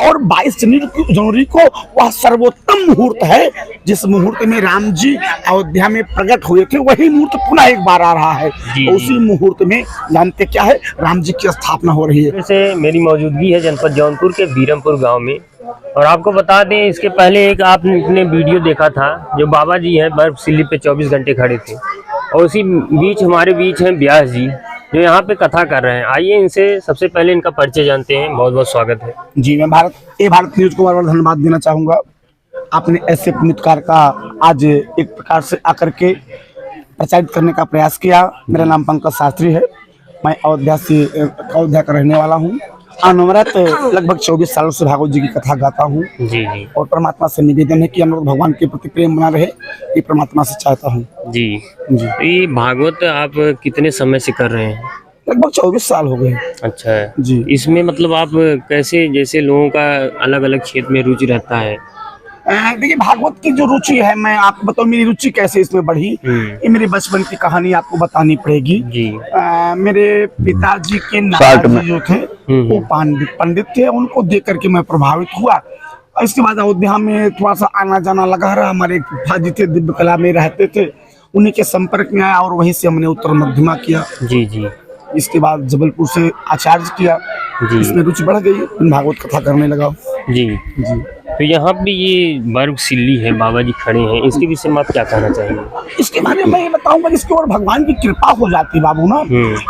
और 22 जनवरी को वह सर्वोत्तम मुहूर्त है जिस मुहूर्त में राम जी अयोध्या में प्रकट हुए थे, वही मुहूर्त पुनः एक बार आ रहा है। तो उसी मुहूर्त में जानते क्या है, राम जी की स्थापना हो रही है। जैसे मेरी मौजूदगी है जनपद जौनपुर के बीरमपुर गांव में, और आपको बता दें इसके पहले एक आपने वीडियो देखा था जो बाबा जी हैं बर्फशीली पे 24 घंटे खड़े थे, और उसी बीच हमारे बीच हैं व्यास जी जो यहाँ पे कथा कर रहे हैं। आइए इनसे सबसे पहले इनका परिचय जानते हैं। बहुत बहुत स्वागत है जी। मैं भारत न्यूज को बार बार धन्यवाद देना चाहूँगा। आपने ऐसे पुण्यकार का आज एक प्रकार से आकर के प्रचारित करने का प्रयास किया। मेरा नाम पंकज शास्त्री है, मैं अयोध्या का रहने वाला हूँ। अनवरत लगभग 24 सालों से भागवत जी की कथा गाता हूँ जी। और परमात्मा से निवेदन है कि हम लोग भगवान के प्रति प्रेम बना रहे, ये परमात्मा से चाहता हूँ जी। जी। तो ये भागवत आप कितने समय से कर रहे हैं? लगभग 24 साल हो गए। अच्छा है जी। इसमें मतलब आप कैसे, जैसे लोगों का अलग अलग क्षेत्र में रुचि रहता है। देखिए, भागवत की जो रुचि है, मैं आपको बताऊं मेरी रुचि कैसे इसमें बढ़ी। ये मेरे बचपन की कहानी आपको बतानी पड़ेगी जी। मेरे पिताजी के नानाजी जो थे वो पंडित थे, उनको देख करके मैं प्रभावित हुआ। इसके बाद अयोध्या में थोड़ा सा आना जाना लगा रहा। हमारे एक फूफा जी थे, दिव्य कला में रहते थे, उन्हीं के संपर्क में आया और वहीं से हमने उत्तर मध्यमा किया। जी जी। इसके बाद जबलपुर से आचार्य किया, इसमें रुचि बढ़ गई, भागवत कथा करने लगा। जी जी। तो यहाँ पे ये बर्फशीली है, बाबा जी खड़े हैं, इसके विषय में आप क्या कहना चाहेंगे? इसके बारे में मैं ये बताऊंगा, इसके और भगवान की कृपा हो जाती है बाबू ना।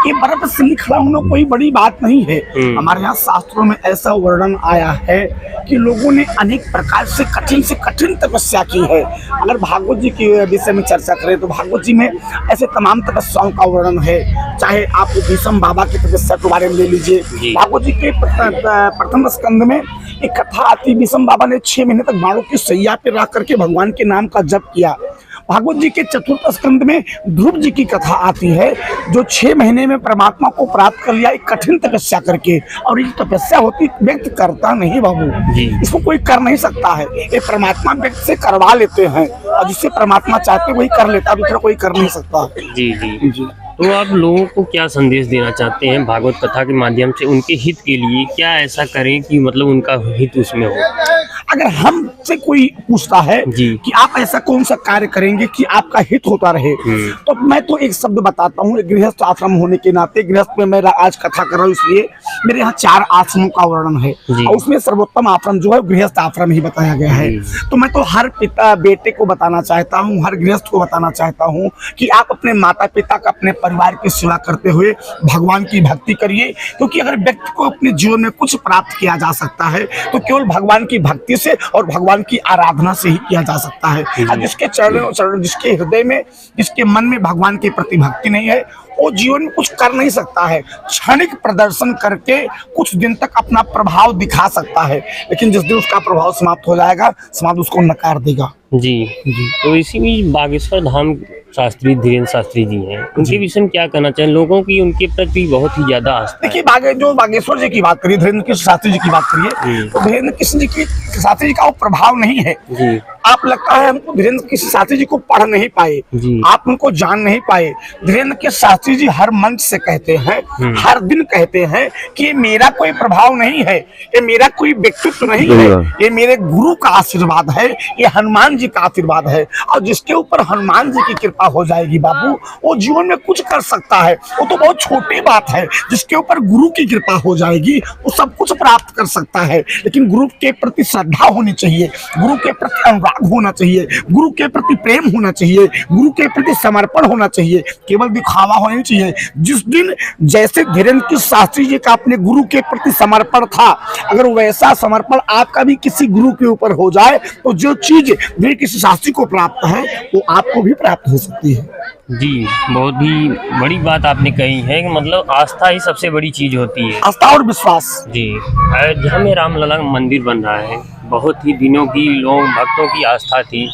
ये बर्फशीली खड़ा होना कोई बड़ी बात नहीं है। हमारे यहाँ शास्त्रों में ऐसा वर्णन आया है कि लोगों ने अनेक प्रकार से कठिन तपस्या की है। अगर भागवत जी के विषय में चर्चा करें तो भागवत जी में ऐसे तमाम तपस्याओं का वर्णन है। चाहे आप भीष्म बाबा की तपस्या के बारे में ले लीजिए, भागवत जी के प्रथम स्कंद में एक कथा आती, भीष्म बाबा ने 6 महीने तक बाणों की सैया पे रख करके भगवान के नाम का जप किया। भागवत जी के चतुर्थ स्कंद में ध्रुव जी की कथा आती है जो 6 महीने में परमात्मा को प्राप्त कर लिया एक कठिन तपस्या करके। और ये तपस्या होती व्यक्त करता नहीं बाबू, इसको कोई कर नहीं सकता है, ये परमात्मा व्यक्त से करवा लेते हैं और जिससे परमात्मा चाहते वही कर लेता, दूसरा कोई कर नहीं सकता। जी जी जी। तो आप लोगों को क्या संदेश देना चाहते हैं भागवत कथा के माध्यम से? उनके हित के लिए क्या ऐसा करें कि मतलब उनका हित उसमें हो? अगर हमसे कोई पूछता है कि आप ऐसा कौन सा कार्य करेंगे कि आपका हित होता रहे, तो मैं तो एक शब्द बताता हूँ। गृहस्थ आश्रम होने के नाते, गृहस्थ में मैं आज कथा कर रहा हूँ इसलिए मेरे यहाँ 4 आश्रमों का वर्णन है और उसमें सर्वोत्तम आश्रम जो है गृहस्थ आश्रम ही बताया गया है। तो मैं तो हर पिता बेटे को बताना चाहता हूँ, हर गृहस्थ को बताना चाहता हूँ कि आप अपने माता पिता का, अपने परिवार की सेवा करते हुए भगवान की भक्ति करिए। क्योंकि अगर व्यक्ति को अपने जीवन में कुछ प्राप्त किया जा सकता है तो केवल भगवान की भक्ति से और भगवान की आराधना से ही किया जा सकता है। और जिसके चरण जिसके हृदय में, जिसके मन में भगवान के प्रति भक्ति नहीं है, वो जीवन में कुछ कर नहीं सकता है। क्षणिक प्रदर्शन करके कुछ दिन तक अपना प्रभाव दिखा सकता है, लेकिन जिस दिन उसका प्रभाव समाप्त हो जाएगा, समाज उसको नकार देगा। जी जी। तो इसी में बागेश्वर धाम शास्त्री धीरेन्द्र शास्त्री जी हैं, उनके विषय में क्या कहना चाहिए? लोगों की उनके प्रति बहुत ही ज्यादा आस्था है। देखिए, जो बागेश्वर जी की बात करिए, धीरेन्द्र कृष्ण शास्त्री जी की बात करिए, तो धीरेन्द्र कृष्ण जी की शास्त्री जी का वो प्रभाव नहीं है। आप लगता है हमको धीरेन्द्र कृष्ण शास्त्री जी को पढ़ नहीं पाए, आप उनको जान नहीं पाए। धीरेन्द्र कृष्ण शास्त्री जी हर मंच से कहते हैं, हर दिन कहते हैं कि मेरा कोई प्रभाव नहीं है, ये मेरा कोई व्यक्तित्व नहीं है, ये मेरे गुरु का आशीर्वाद है, ये हनुमान जी का आशीर्वाद है। और जिसके ऊपर हनुमान जी की कृपा हो जाएगी बाबू, वो जीवन में कुछ कर सकता है। वो तो बहुत छोटी बात है, जिसके ऊपर गुरु की कृपा हो जाएगी वो सब कुछ प्राप्त कर सकता है। लेकिन गुरु के प्रति श्रद्धा होनी चाहिए, गुरु के प्रति अनुराग होना चाहिए, गुरु के प्रति प्रेम होना चाहिए, गुरु के प्रति समर्पण होना चाहिए, केवल दिखावा होना नहीं चाहिए। जिस दिन जैसे धीरेन्द्र कृष्ण शास्त्री जी का अपने गुरु के प्रति समर्पण था, अगर वैसा समर्पण आपका भी किसी गुरु के ऊपर हो जाए तो जो चीज धीरेन्द्र कृष्ण शास्त्री को प्राप्त है वो आपको भी प्राप्त हो सकती है। जी, बहुत ही बड़ी बात आपने कही है कि मतलब आस्था ही सबसे बड़ी चीज होती है, आस्था और विश्वास। जी। अयोध्या में रामलला मंदिर बन रहा है, बहुत ही दिनों की लोग भक्तों की आस्था थी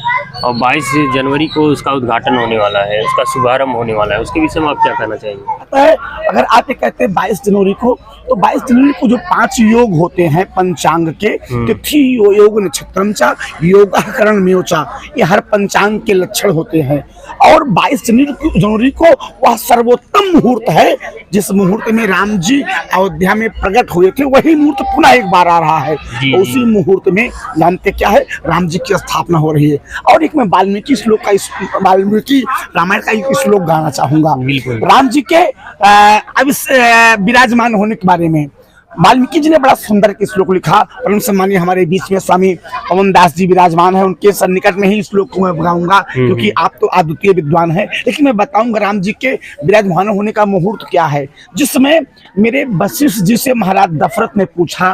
और 22 जनवरी को उसका उद्घाटन होने वाला है, उसका शुभारंभ होने वाला है। उसके विषय में आप क्या कहना चाहेंगे? अगर आप ये कहते हैं 22 जनवरी को, तो 22 जनवरी को जो 5 योग होते हैं पंचांग के, तिथि योग नक्षत्रम चा योगाकरण म्योचा, ये हर पंचांग के लक्षण होते हैं। और 22 जनवरी को वह सर्वोत्तम मुहूर्त है, जिस मुहूर्त में राम जी अयोध्या में प्रकट हुए थे, वही मुहूर्त पुनः एक बार आ रहा है। तो उसी मुहूर्त में जानते क्या है, राम जी की स्थापना हो रही है। और एक मैं वाल्मीकि श्लोक का वाल्मीकि रामायण का एक श्लोक गाना चाहूंगा राम जी के अब इस विराजमान होने के बारे में। वाल्मीकि जी ने बड़ा सुंदर एक श्लोक लिखा, परम सम्मानीय हमारे बीच में स्वामी पवन दास जी विराजमान है, उनके सन्निकट में ही श्लोक को मैं गाऊंगा, क्योंकि आप तो अद्वितीय विद्वान हैं। लेकिन मैं बताऊंगा राम जी के विराजमान होने का मुहूर्त क्या है, जिसमें मेरे वशिष्ठ जी से महाराज दशरथ ने पूछा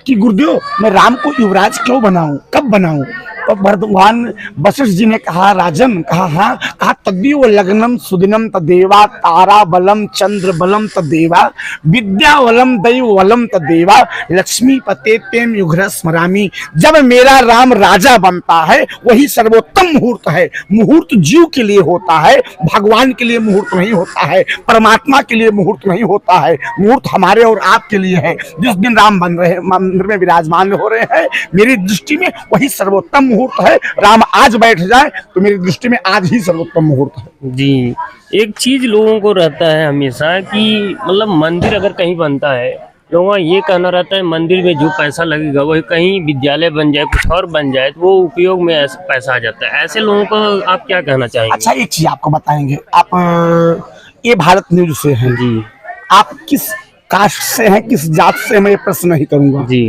कि गुरुदेव मैं राम को युवराज क्यों बनाऊं, कब बनाऊं? तो भगवान वशिष्ठ जी ने कहा, राजन, कहा हाँ, कहा तद्देव लग्नम सुदिनम तदेवा तारा बलम चंद्र बलम तदेवा विद्या बलम दैव बलम तदेवा लक्ष्मी पते तेम युग्र स्मरामी। जब मेरा राम राजा बनता है वही सर्वोत्तम मुहूर्त है। मुहूर्त जीव के लिए होता है, भगवान के लिए मुहूर्त नहीं होता है, परमात्मा के लिए मुहूर्त नहीं होता है। मुहूर्त हमारे और आपके लिए है। जिस दिन राम बन रहे मंदिर में विराजमान हो रहे हैं, मेरी दृष्टि में वही सर्वोत्तम मुहूर्त है। राम आज बैठ जाए तो मेरी दृष्टि में आज ही सर्वोत्तम मुहूर्त है। जी, एक चीज लोगों को रहता है हमेशा कि मतलब मंदिर अगर कहीं बनता है, लोगों का ये कहना रहता है मंदिर में जो पैसा लगेगा वही कहीं विद्यालय बन जाए, कुछ और बन जाए तो वो उपयोग में पैसा आ जाता है। ऐसे लोगों को आप क्या कहना चाहेंगे? अच्छा, एक चीज आपको बताएंगे, आप ये भारत न्यूज से हैं जी, आप किस कास्ट से हैं, किस जात से, मैं ये प्रश्न नहीं करूंगा जी।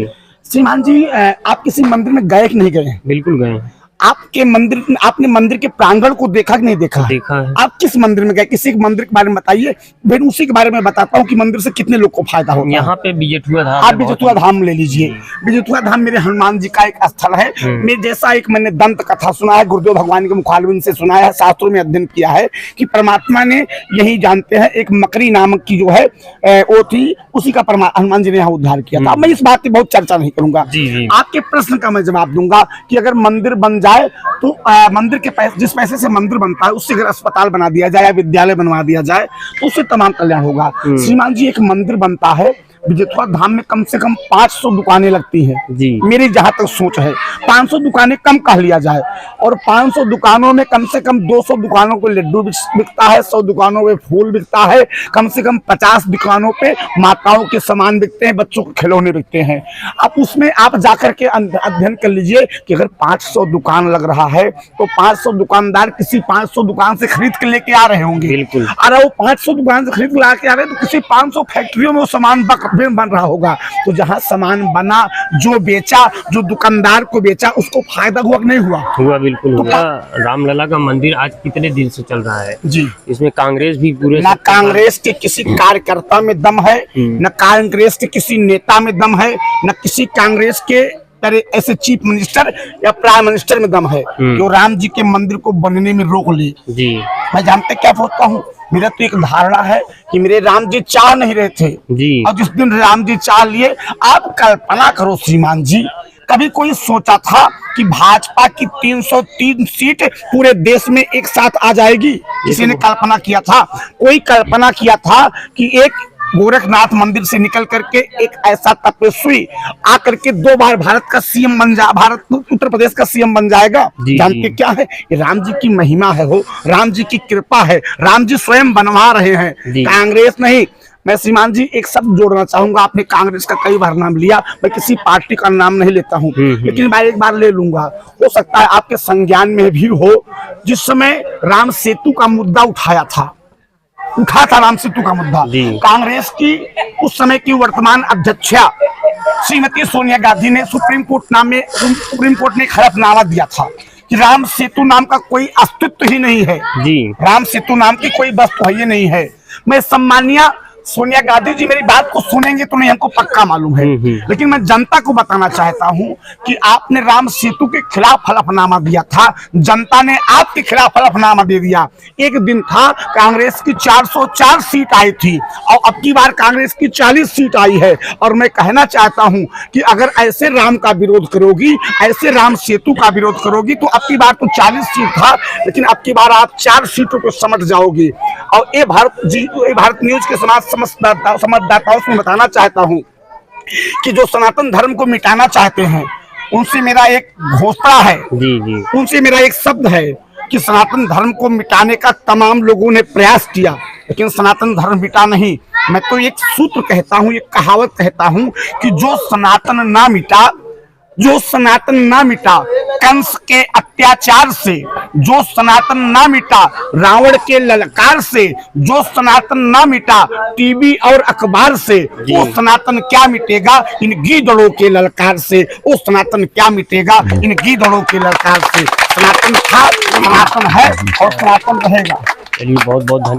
श्रीमान जी, आप किसी मंदिर में गए कि नहीं गए? बिल्कुल गए। आपके मंदिर, आपने मंदिर के प्रांगण को देखा कि नहीं देखा? देखा है। आप किस मंदिर में गए, किसी मंदिर के बारे में बताइए, फिर उसी के बारे में बताता हूँ कि मंदिर से कितने लोग को फायदा होगा। यहाँ पे बिजथुआ धाम, आप बिजथुआ धाम ले लीजिए। बिजथुआ धाम मेरे हनुमान जी का एक स्थल है। मैं जैसा एक मैंने दंत कथा सुना है, गुरुदेव भगवान के मुखारबिंद से सुना है, शास्त्रों में अध्ययन किया है कि परमात्मा ने यही जानते हैं एक मकरी नामक की जो है वो थी, उसी का हनुमान जी ने यहाँ उद्धार किया था। मैं इस बात की बहुत चर्चा नहीं करूंगा। आपके प्रश्न का मैं जवाब दूंगा कि अगर मंदिर बन जाए तो मंदिर के पैसे, जिस पैसे से मंदिर बनता है उससे अगर अस्पताल बना दिया जाए या विद्यालय बनवा दिया जाए तो उससे तमाम कल्याण होगा। श्रीमान जी, एक मंदिर बनता है बिजथुआ धाम में कम से कम 500 दुकानें लगती हैं जी। मेरी जहां तक सोच है 500 दुकानें कम कह लिया जाए, और 500 दुकानों में कम से कम 200 दुकानों पे लड्डू बिकता है, 100 दुकानों पे फूल बिकता है, कम से कम 50 दुकानों पे माताओं के सामान बिकते हैं, बच्चों के खिलौने बिकते हैं। अब उसमें आप जाकर के अध्ययन कर लीजिए कि अगर 500 दुकान लग रहा है तो 500 दुकानदार किसी 500 दुकान से खरीद के लेके आ रहे होंगे। बिल्कुल। अरे वो 500 दुकान से खरीद के ला के आ रहे हैं तो किसी 500 फैक्ट्रियों में वो सामान बन रहा होगा। तो जहां सामान बना, जो बेचा, जो दुकानदार को बेचा, उसको फायदा हुआ कि नहीं हुआ? हुआ, बिल्कुल हुआ। रामलला का मंदिर आज कितने दिन से चल रहा है जी। इसमें कांग्रेस भी पूरे, ना कांग्रेस के किसी कार्यकर्ता में दम है, न कांग्रेस के किसी नेता में दम है, न किसी कांग्रेस के ऐसे चीफ मिनिस्टर या प्राइम मिनिस्टर में दम है जो राम जी के मंदिर को बनने में रोक ले जी। मैं जानते क्या सोचता हूँ, मेरा तो एक धारणा है कि मेरे राम जी चाह नहीं रहे थे जी, और जिस दिन राम जी चाह लिए, आप कल्पना करो श्रीमान जी, कभी कोई सोचा था कि भाजपा की 303 सीट पूरे देश में एक साथ आ जाएगी? किसी ने कल्पना किया था? कोई कल्पना किया था कि एक गोरखनाथ मंदिर से निकल करके एक ऐसा तपस्वी आकर के 2 बार भारत का सीएम बन जा, भारत उत्तर प्रदेश का सीएम बन जाएगा? जानते क्या है, ये राम जी की महिमा है, हो राम जी की कृपा है, राम जी स्वयं बनवा रहे हैं, कांग्रेस नहीं। मैं श्रीमान जी एक शब्द जोड़ना चाहूंगा, आपने कांग्रेस का कई बार नाम लिया, मैं किसी पार्टी का नाम नहीं लेता हूं, लेकिन मैं एक बार ले लूंगा, हो सकता है आपके संज्ञान में भी हो। जिस समय राम सेतु का मुद्दा उठा था राम सेतु का मुद्दा, कांग्रेस की उस समय की वर्तमान अध्यक्षा श्रीमती सोनिया गांधी ने सुप्रीम कोर्ट ने हलफनामा दिया था कि राम सेतु नाम का कोई अस्तित्व ही नहीं है जी, राम सेतु नाम की कोई वस्तु है ये नहीं है। मैं सम्मानीय सोनिया गांधी जी मेरी बात को सुनेंगे तो नहीं, हमको पक्का मालूम है, लेकिन मैं जनता को बताना चाहता हूं कि आपने राम सेतु के खिलाफ हलफनामा दिया था, जनता ने आपके खिलाफ हलफनामा दे दिया। एक दिन था कांग्रेस की 404 सीट आई थी और अब की बार कांग्रेस की 40 सीट आई है, और मैं कहना चाहता हूं कि अगर ऐसे राम का विरोध करोगी, ऐसे राम सेतु का विरोध करोगी तो अब की बार तो 40 सीट था, लेकिन अब की बार आप 4 सीटों को समझ जाओगी। और ये भारत न्यूज के समाज समझदाताओं से बताना चाहता हूं कि जो सनातन धर्म को मिटाना चाहते हैं उनसे मेरा एक घोषणा है जी, उनसे मेरा एक शब्द है कि सनातन धर्म को मिटाने का तमाम लोगों ने प्रयास किया, लेकिन सनातन धर्म मिटा नहीं। मैं तो एक सूत्र कहता हूं, एक कहावत कहता हूं कि जो सनातन ना मिटा, जो सनातन ना मिटा कंस के अत्याचार से, जो सनातन ना मिटा रावण के ललकार से, जो सनातन ना मिटा टीवी और अखबार से, वो सनातन क्या मिटेगा इन गीदड़ों के ललकार से। वो सनातन क्या मिटेगा इन गीदड़ों के ललकार से। सनातन था, सनातन है और सनातन रहेगा। चलिए बहुत बहुत धन्यवाद।